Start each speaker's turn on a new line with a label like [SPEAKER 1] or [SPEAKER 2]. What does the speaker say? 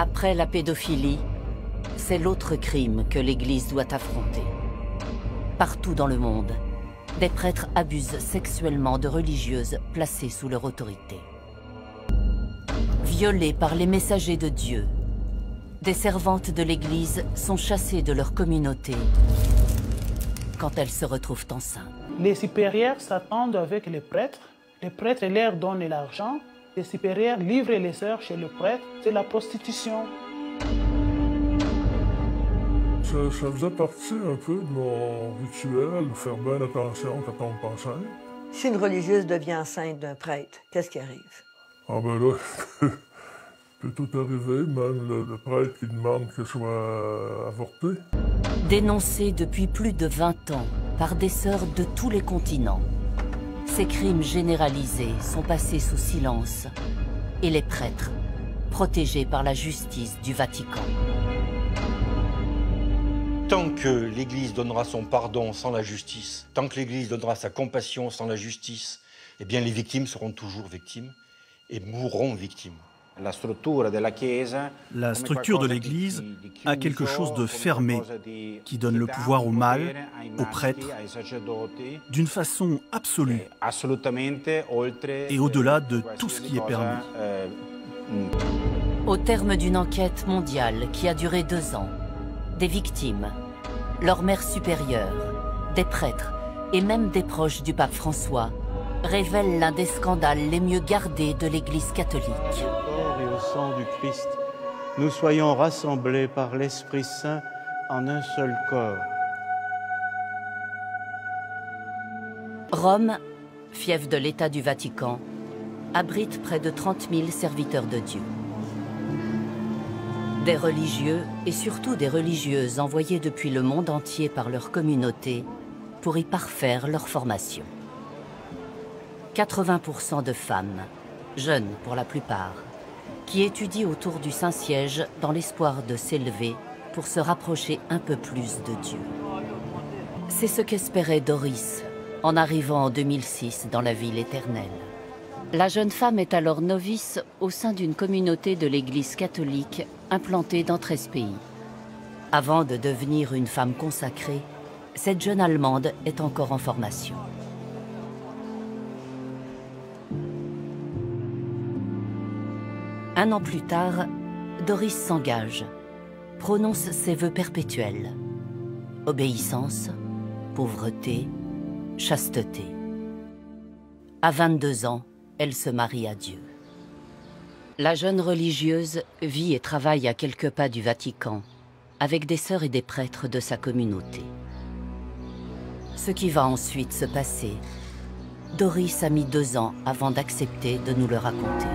[SPEAKER 1] Après la pédophilie, c'est l'autre crime que l'Église doit affronter. Partout dans le monde, des prêtres abusent sexuellement de religieuses placées sous leur autorité. Violées par les messagers de Dieu, des servantes de l'Église sont chassées de leur communauté quand elles se retrouvent enceintes.
[SPEAKER 2] Les supérieurs s'attendent avec les prêtres leur donnent l'argent, les supérieurs livrent les sœurs chez le prêtre, c'est la prostitution.
[SPEAKER 3] Ça faisait partie un peu de mon rituel, de faire bien attention quand on me enceinte.
[SPEAKER 4] Si une religieuse devient enceinte d'un prêtre, qu'est-ce qui arrive?
[SPEAKER 3] Ah ben là, peut tout arriver, même le prêtre qui demande qu'elle soit avortée.
[SPEAKER 1] Dénoncés depuis plus de 20 ans par des sœurs de tous les continents, ces crimes généralisés sont passés sous silence et les prêtres, protégés par la justice du Vatican.
[SPEAKER 5] Tant que l'Église donnera son pardon sans la justice, tant que l'Église donnera sa compassion sans la justice, eh bien les victimes seront toujours victimes et mourront victimes.
[SPEAKER 6] La structure de l'Église a quelque chose de fermé qui donne le pouvoir au mâle, aux prêtres, d'une façon absolue et au-delà de tout ce qui est permis.
[SPEAKER 1] Au terme d'une enquête mondiale qui a duré 2 ans, des victimes, leurs mères supérieures, des prêtres et même des proches du pape François révèlent l'un des scandales les mieux gardés de l'Église catholique.
[SPEAKER 7] Et au sang du Christ, nous soyons rassemblés par l'Esprit Saint en un seul corps.
[SPEAKER 1] Rome, fief de l'État du Vatican, abrite près de 30 000 serviteurs de Dieu. Des religieux et surtout des religieuses envoyés depuis le monde entier par leur communauté pour y parfaire leur formation. 80% de femmes, jeunes pour la plupart, qui étudient autour du Saint-Siège dans l'espoir de s'élever pour se rapprocher un peu plus de Dieu. C'est ce qu'espérait Doris en arrivant en 2006 dans la ville éternelle. La jeune femme est alors novice au sein d'une communauté de l'Église catholique implantée dans 13 pays. Avant de devenir une femme consacrée, cette jeune Allemande est encore en formation. Un an plus tard, Doris s'engage, prononce ses vœux perpétuels. Obéissance, pauvreté, chasteté. À 22 ans, elle se marie à Dieu. La jeune religieuse vit et travaille à quelques pas du Vatican, avec des sœurs et des prêtres de sa communauté. Ce qui va ensuite se passer, Doris a mis 2 ans avant d'accepter de nous le raconter.